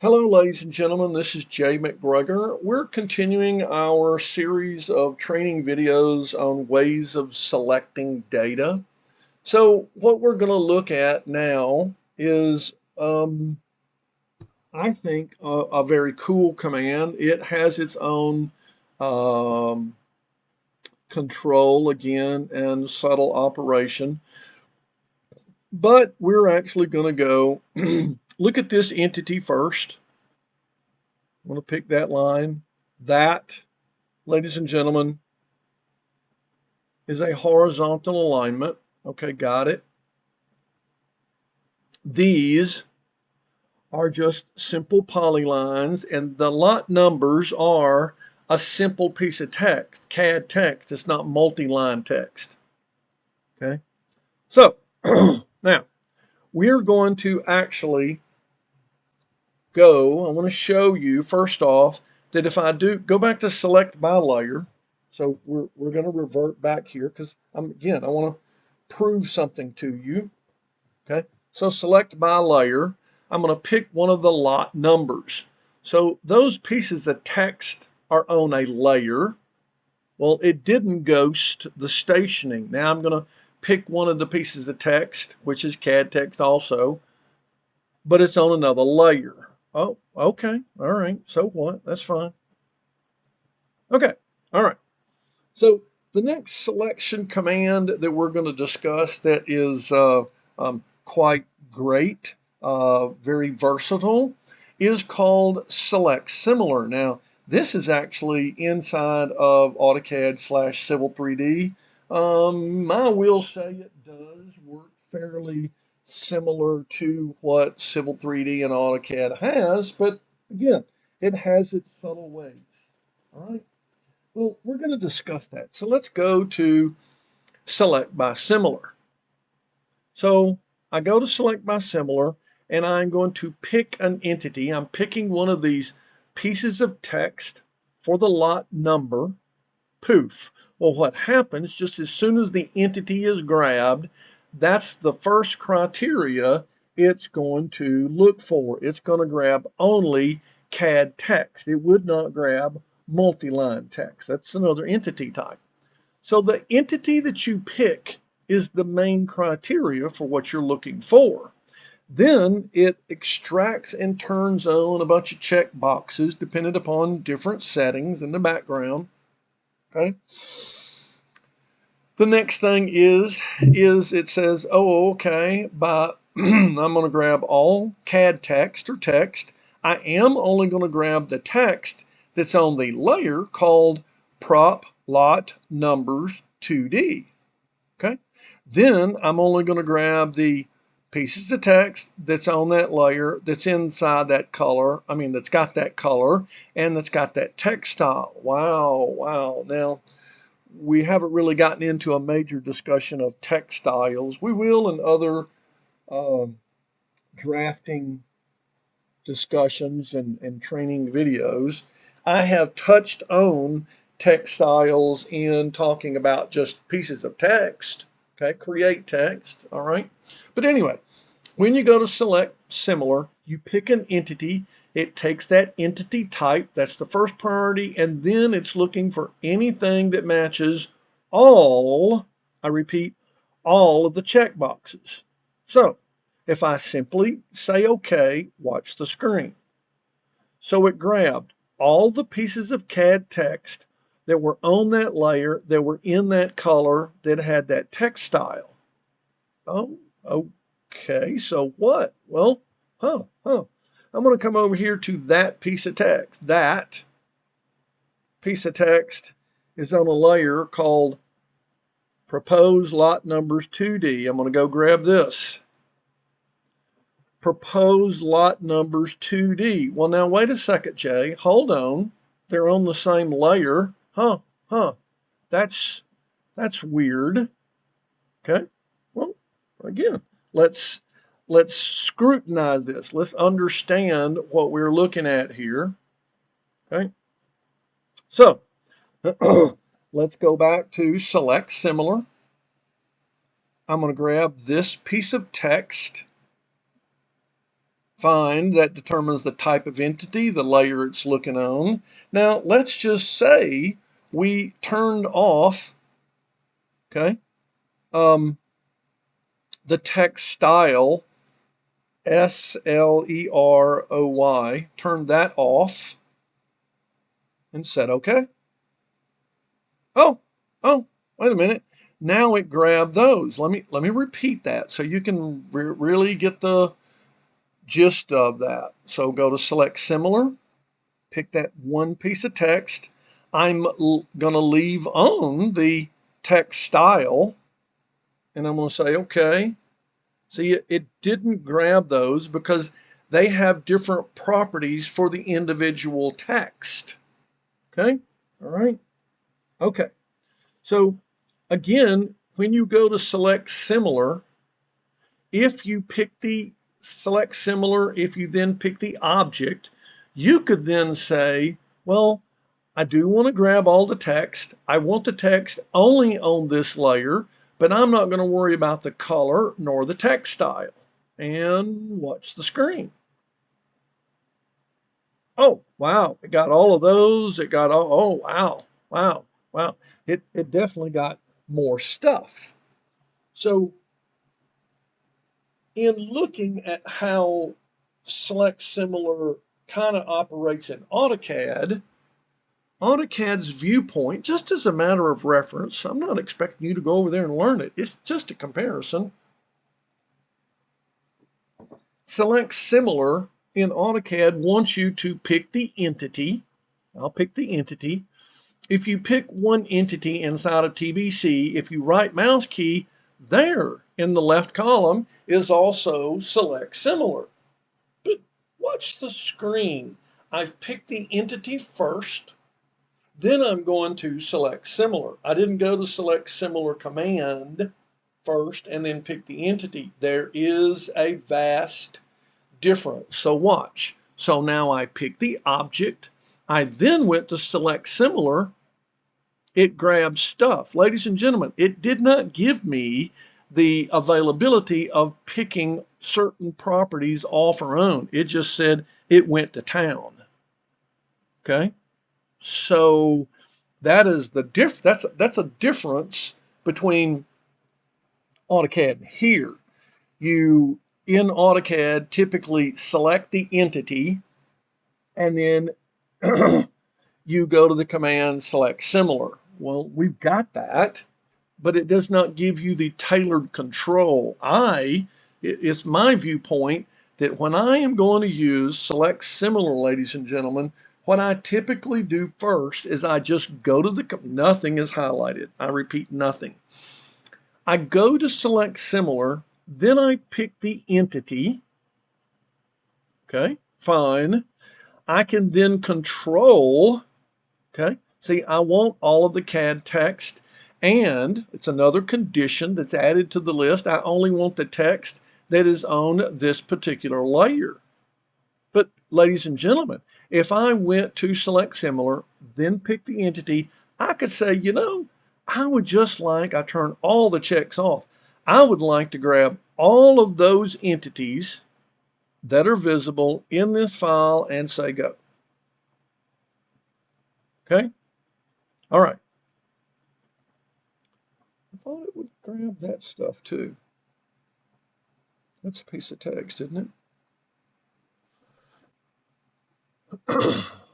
Hello, ladies and gentlemen. This is Jay McGregor. We're continuing our series of training videos on ways of selecting data. So, what we're going to look at now is, I think, a very cool command. It has its own um, control again and subtle operation, but we're actually going to go look at this entity first. I'm going to pick that line. That, ladies and gentlemen, is a horizontal alignment. Okay, got it. These are just simple polylines, and the lot numbers are a simple piece of text, CAD text. It's not multi-line text. Okay, so now we're going to actually I want to show you first off that if I do go back to select by layer, so we're going to revert back here because I want to prove something to you. Okay, so select by layer. I'm going to pick one of the lot numbers. So those pieces of text are on a layer. Well, it didn't ghost the stationing. Now I'm going to pick one of the pieces of text, which is CAD text also, but it's on another layer. Oh, okay. All right. So what? That's fine. Okay. All right. So the next selection command that we're going to discuss that is quite great, very versatile, is called select similar. Now, this is actually inside of AutoCAD / Civil 3D. I will say it does work fairly similar to what Civil 3D and AutoCAD has, but again, it has its subtle ways. All right. Well, we're going to discuss that. So let's go to select by similar. So I go to select by similar and I'm going to pick an entity. I'm picking one of these pieces of text for the lot number. Poof. Well, what happens just as soon as the entity is grabbed, that's the first criteria it's going to look for. It's going to grab only CAD text. It would not grab multi-line text. That's another entity type. So the entity that you pick is the main criteria for what you're looking for. Then it extracts and turns on a bunch of check boxes depending upon different settings in the background. Okay. The next thing is it says, oh, okay, I'm going to grab all CAD text or text. I am only going to grab the text that's on the layer called prop lot numbers 2D. Okay. Then I'm only going to grab the pieces of text that's on that layer, that's inside that color. That's got that color and that's got that text style. Wow, wow. Now, we haven't really gotten into a major discussion of text styles. We will in other um, drafting discussions and training videos. I have touched on text styles in talking about just pieces of text. Okay, create text. All right. But anyway, when you go to select similar, you pick an entity. It takes that entity type. That's the first priority. And then it's looking for anything that matches all, I repeat, all of the check boxes. So if I simply say OK, watch the screen. So it grabbed all the pieces of CAD text that were on that layer, that were in that color, that had that text style. Oh, okay. So what? Well, I'm going to come over here to that piece of text. That piece of text is on a layer called Proposed Lot Numbers 2D. I'm going to go grab this. Proposed lot numbers 2D. Well, now wait a second, Jay. Hold on. They're on the same layer. Huh. That's weird. Okay. Well, again, let's scrutinize this. Let's understand what we're looking at here. Okay. So let's go back to select similar. I'm going to grab this piece of text Fine, that determines the type of entity, the layer it's looking on. Now, let's just say we turned off, okay, the text style, SLEROY, turned that off and said, okay. Oh, wait a minute. Now it grabbed those. Let me repeat that so you can really get the gist of that. So go to select similar, pick that one piece of text. I'm going to leave on the text style, and I'm going to say, okay. See, it didn't grab those because they have different properties for the individual text. Okay, all right, okay. So again, when you go to select similar, if you pick the select similar, if you then pick the object, you could then say, well, I do want to grab all the text. I want the text only on this layer, but I'm not going to worry about the color nor the text style. And watch the screen. Oh, wow. It got all of those. It got all, oh, wow, wow, wow. It definitely got more stuff. So in looking at how select similar kind of operates in AutoCAD, AutoCAD's viewpoint, just as a matter of reference, I'm not expecting you to go over there and learn it. It's just a comparison. Select similar in AutoCAD wants you to pick the entity. I'll pick the entity. If you pick one entity inside of TBC, if you right mouse key, there in the left column is also select similar. But watch the screen. I've picked the entity first, then I'm going to select similar. I didn't go to select similar command first and then pick the entity. There is a vast difference. So watch. So now I pick the object. I then went to select similar. It grabs stuff. Ladies and gentlemen, it did not give me the availability of picking certain properties off or on. It just said it went to town. Okay? So that is the that's a difference between AutoCAD and here. You in AutoCAD typically select the entity and then you go to the command select similar. Well, we've got that, but it does not give you the tailored control. It's my viewpoint that when I am going to use select similar, ladies and gentlemen, what I typically do first is I just go to nothing is highlighted. I repeat, nothing. I go to select similar, then I pick the entity. Okay, fine. I can then control, okay, see, I want all of the CAD text, and it's another condition that's added to the list. I only want the text that is on this particular layer. But ladies and gentlemen, if I went to select similar, then pick the entity, I could say, you know, I would just like, I turn all the checks off. I would like to grab all of those entities that are visible in this file and say go. Okay? All right. I thought it would grab that stuff too. That's a piece of text, isn't it?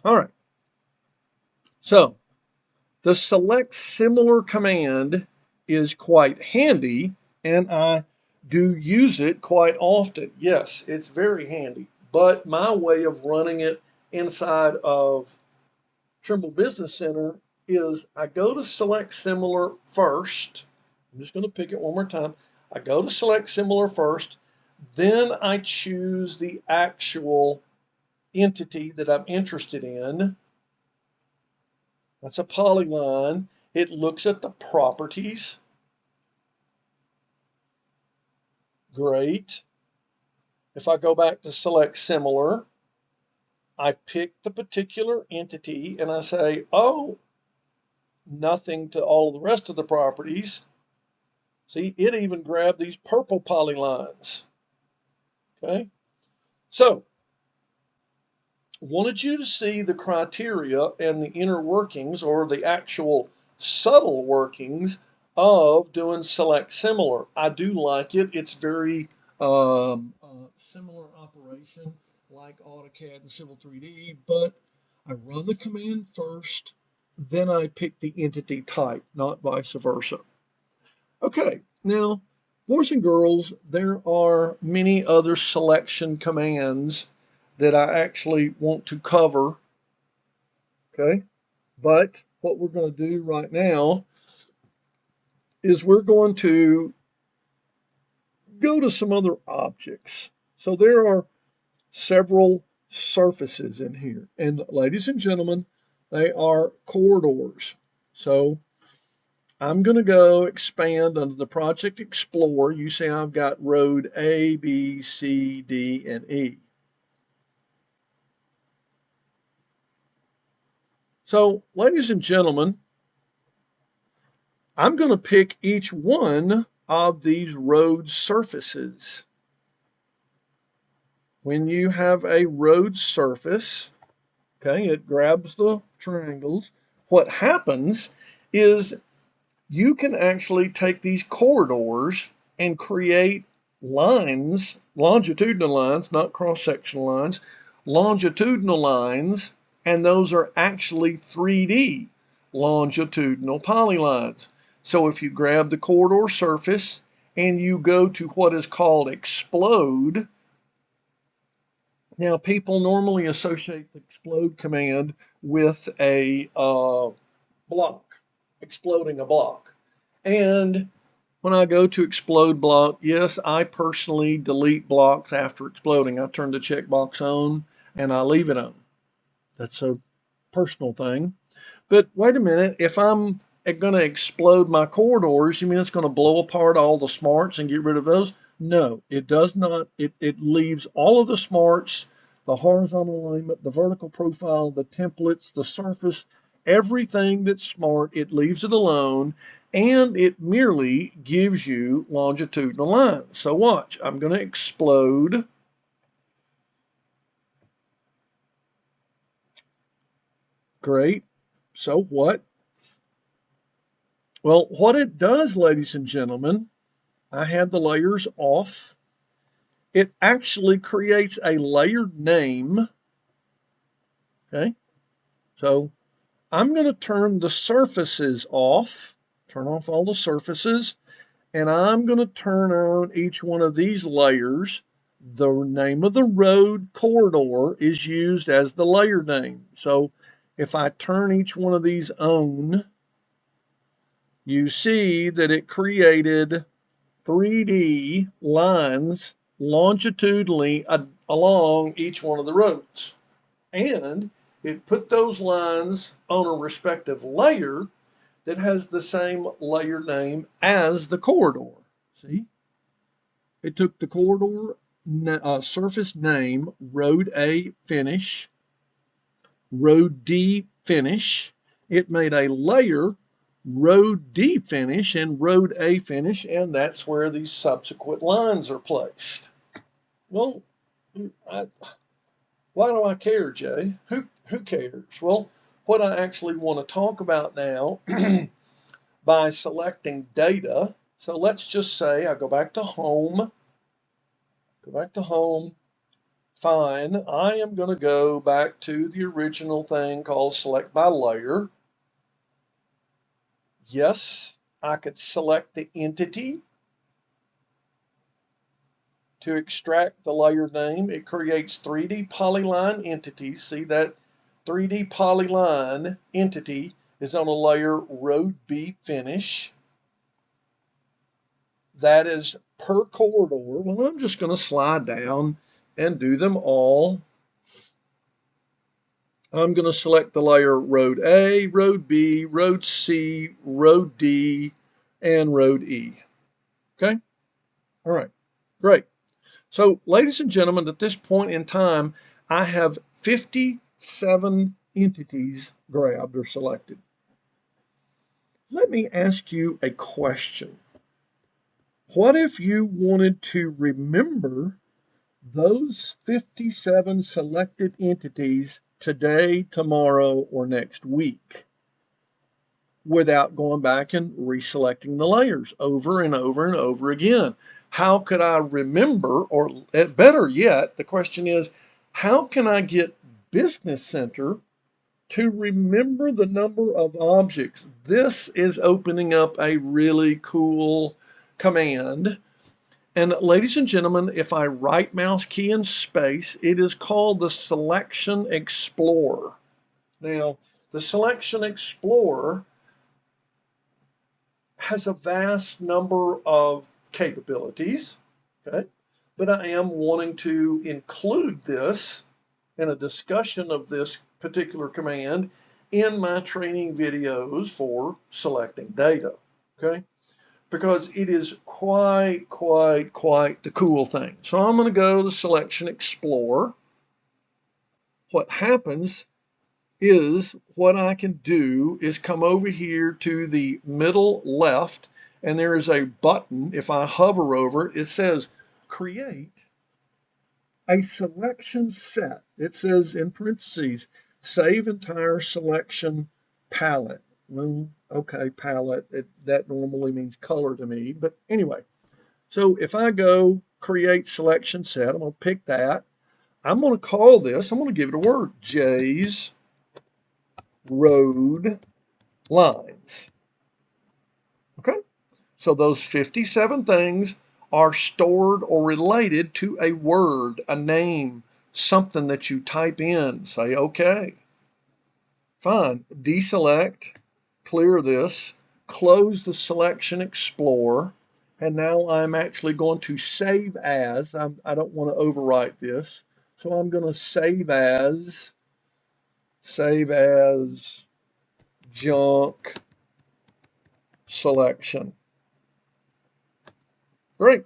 All right. So the select similar command is quite handy, and I do use it quite often. Yes, it's very handy, but my way of running it inside of Trimble Business Center is I go to select similar first. I'm just going to pick it one more time. I go to select similar first, then I choose the actual entity that I'm interested in. That's a polygon. It looks at the properties. Great. If I go back to select similar, I pick the particular entity and I say, oh, nothing to all of the rest of the properties. See, it even grabbed these purple polylines. Okay. So, wanted you to see the criteria and the inner workings or the actual subtle workings of doing select similar. I do like it. It's very similar operation like AutoCAD and Civil 3D, but I run the command first, then I pick the entity type, not vice versa. Okay, now, boys and girls, there are many other selection commands that I actually want to cover. Okay, but what we're going to do right now is we're going to go to some other objects. So there are several surfaces in here. And ladies and gentlemen, they are corridors. So I'm going to go expand under the Project Explorer. You see I've got road A, B, C, D, and E. So, ladies and gentlemen, I'm going to pick each one of these road surfaces. When you have a road surface, okay, it grabs the triangles. What happens is you can actually take these corridors and create lines, longitudinal lines, not cross-sectional lines, longitudinal lines, and those are actually 3D longitudinal polylines. So if you grab the corridor surface and you go to what is called explode, now people normally associate the explode command with a block, exploding a block. And when I go to explode block, yes, I personally delete blocks after exploding. I turn the checkbox on and I leave it on. That's a personal thing. But wait a minute, if I'm going to explode my corridors, you mean it's going to blow apart all the smarts and get rid of those? No, it does not. It leaves all of the smarts, the horizontal alignment, the vertical profile, the templates, the surface, everything that's smart, it leaves it alone, and it merely gives you longitudinal lines. So watch, I'm going to explode. Great. So what? Well, what it does, ladies and gentlemen, I had the layers off. It actually creates a layered name. Okay, so I'm going to turn the surfaces off, turn off all the surfaces, and I'm going to turn on each one of these layers. The name of the road corridor is used as the layer name. So if I turn each one of these on, you see that it created 3D lines longitudinally along each one of the roads. And it put those lines on a respective layer that has the same layer name as the corridor. See? It took the corridor surface name, Road A finish, Road D finish. It made a layer, Road D finish and Road A finish, and that's where these subsequent lines are placed. Well, I, why do I care, Jay? Who cares? Well, what I actually want to talk about now by selecting data. So let's just say I go back to home. Go back to home. Fine. I am going to go back to the original thing called select by layer. Yes, I could select the entity to extract the layer name. It creates 3D polyline entities. See that 3D polyline entity is on a layer road B finish. That is per corridor. Well, I'm just going to slide down and do them all. I'm going to select the layer road A, road B, road C, road D, and road E. Okay? All right. Great. So, ladies and gentlemen, at this point in time, I have 57 entities grabbed or selected. Let me ask you a question. What if you wanted to remember those 57 selected entities today, tomorrow, or next week without going back and reselecting the layers over and over and over again. How could I remember, or better yet, the question is, how can I get Business Center to remember the number of objects? This is opening up a really cool command. And ladies and gentlemen, if I right mouse key in space, it is called the Selection Explorer. Now, the Selection Explorer has a vast number of capabilities, okay? But I am wanting to include this in a discussion of this particular command in my training videos for selecting data, okay? Because it is quite the cool thing. So I'm going to go to Selection Explorer. What happens is what I can do is come over here to the middle left, and there is a button. If I hover over it, it says create a selection set. It says in parentheses, save entire selection palette. Well, okay, palette, that normally means color to me, but anyway. So if I go create selection set, I'm going to pick that. I'm going to call this, I'm going to give it a word, Jay's Road Lines. Okay, so those 57 things are stored or related to a word, a name, something that you type in. Say, okay, fine, deselect, clear this, close the Selection Explorer, and now I'm actually going to save as. I don't want to overwrite this, so I'm going to save as junk selection. Great.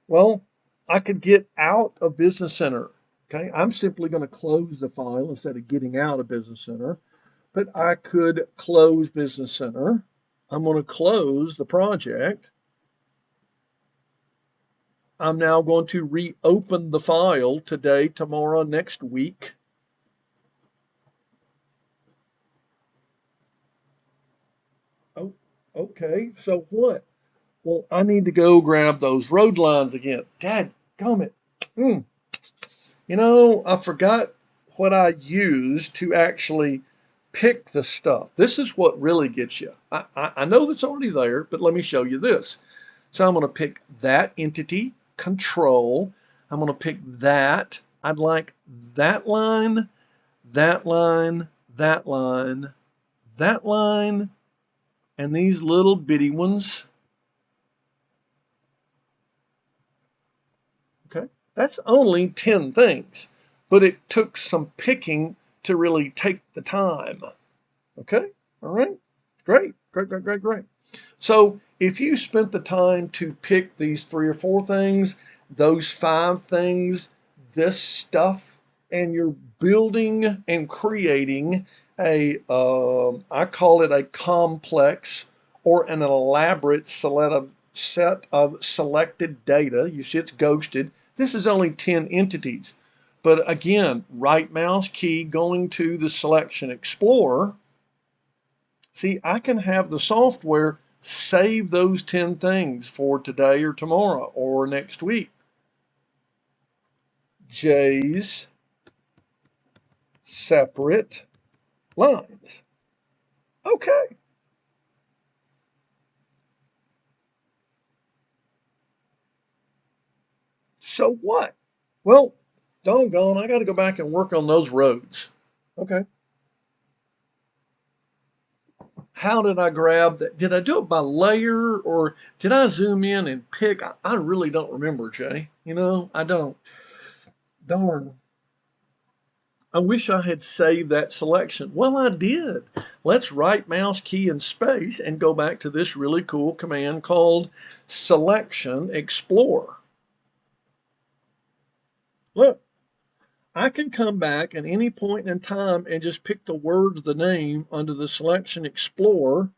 Well, I could get out of Business Center. Okay, I'm simply going to close the file instead of getting out of Business Center, but I could close Business Center. I'm going to close the project. I'm now going to reopen the file today, tomorrow, next week. Oh, okay. So what? Well, I need to go grab those road lines again. Dadgummit. Mm. I forgot what I used to actually pick the stuff. This is what really gets you. I know that's already there, but let me show you this. So I'm going to pick that entity, control. I'm going to pick that. I'd like that line, that line, that line, that line, and these little bitty ones. Okay, that's only 10 things, but it took some picking to really take the time. Okay, all right, great. So if you spent the time to pick these 3 or 4 things, those 5 things, this stuff, and you're building and creating I call it a complex or an elaborate set of selected data. You see it's ghosted. This is only 10 entities. But again, right mouse key going to the Selection Explorer. See, I can have the software save those 10 things for today or tomorrow or next week. J's separate lines. Okay. So what? Well, doggone, I got to go back and work on those roads. Okay. How did I grab that? Did I do it by layer or did I zoom in and pick? I really don't remember, Jay. I don't. Darn. I wish I had saved that selection. Well, I did. Let's right mouse key in space and go back to this really cool command called Selection Explorer. Look, I can come back at any point in time and just pick the word, the name under the Selection Explorer,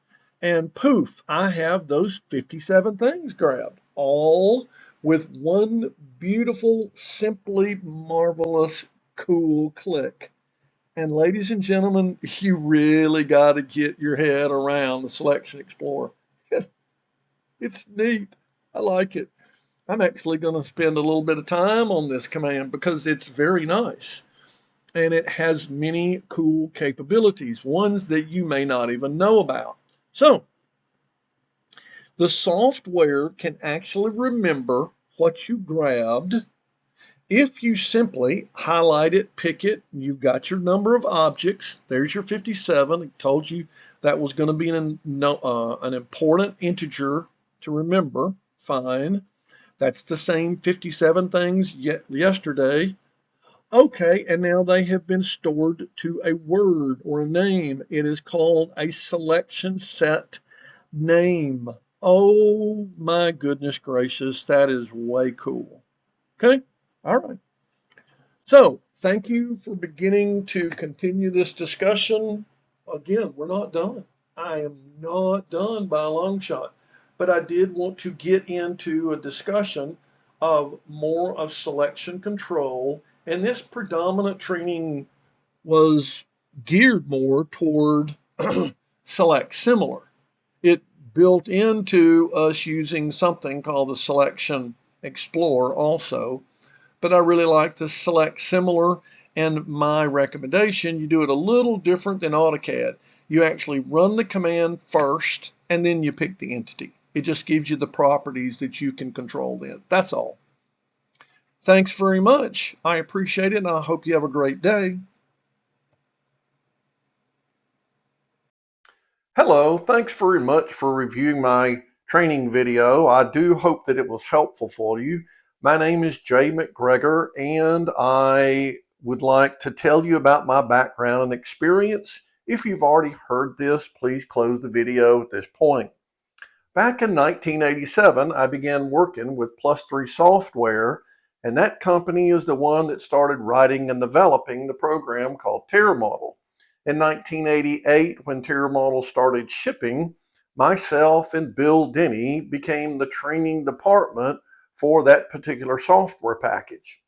and poof, I have those 57 things grabbed, all with one beautiful, simply marvelous, cool click. And ladies and gentlemen, you really got to get your head around the Selection Explorer. It's neat. I like it. I'm actually going to spend a little bit of time on this command because it's very nice and it has many cool capabilities, ones that you may not even know about. So, the software can actually remember what you grabbed if you simply highlight it, pick it, you've got your number of objects. There's your 57. It told you that was going to be an important integer to remember. Fine. That's the same 57 things yesterday. Okay, and now they have been stored to a word or a name. It is called a selection set name. Oh my goodness gracious, that is way cool. Okay, all right. So, thank you for beginning to continue this discussion. Again, we're not done. I am not done by a long shot, but I did want to get into a discussion of more of selection control. And this predominant training was geared more toward select similar. It built into us using something called the Selection Explorer also, but I really like to select similar. And my recommendation, you do it a little different than AutoCAD. You actually run the command first and then you pick the entity. It just gives you the properties that you can control then. That's all. Thanks very much. I appreciate it and I hope you have a great day. Hello, thanks very much for reviewing my training video. I do hope that it was helpful for you. My name is Jay McGregor, and I would like to tell you about my background and experience. If you've already heard this, please close the video at this point. Back in 1987, I began working with +3 Software, and that company is the one that started writing and developing the program called Trimble. In 1988, when Trimble started shipping, myself and Bill Denny became the training department for that particular software package.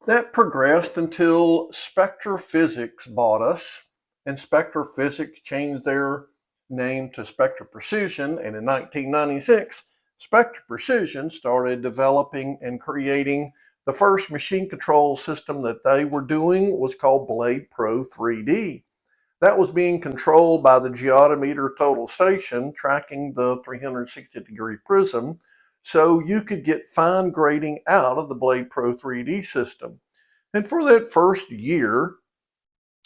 That progressed until Spectra Physics bought us, and Spectra Physics changed their name to Spectra Precision, and in 1996, Spectra Precision started developing and creating the first machine control system that they were doing was called Blade Pro 3D. That was being controlled by the geodometer total station, tracking the 360-degree prism, so you could get fine grading out of the Blade Pro 3D system. And for that first year,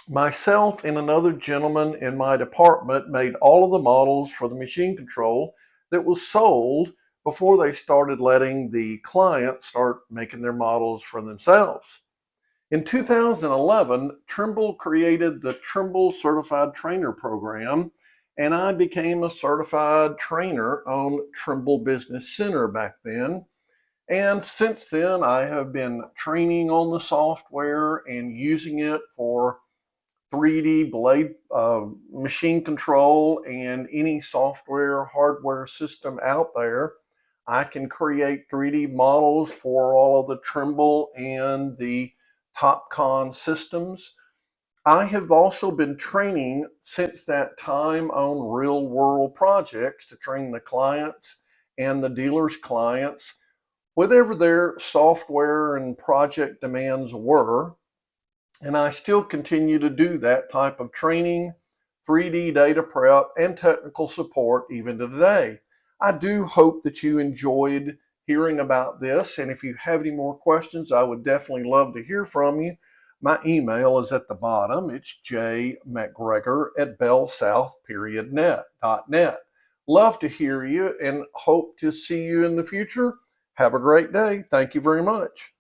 myself and another gentleman in my department made all of the models for the machine control that was sold before they started letting the client start making their models for themselves. In 2011, Trimble created the Trimble Certified Trainer Program, and I became a certified trainer on Trimble Business Center back then. And since then, I have been training on the software and using it for 3D blade machine control and any software hardware system out there. I can create 3D models for all of the Trimble and the TopCon systems. I have also been training since that time on real world projects to train the clients and the dealers' clients, whatever their software and project demands were. And I still continue to do that type of training, 3D data prep, and technical support even to today. I do hope that you enjoyed hearing about this. And if you have any more questions, I would definitely love to hear from you. My email is at the bottom. It's jaymcgregor@bellsouth.net. Love to hear you and hope to see you in the future. Have a great day. Thank you very much.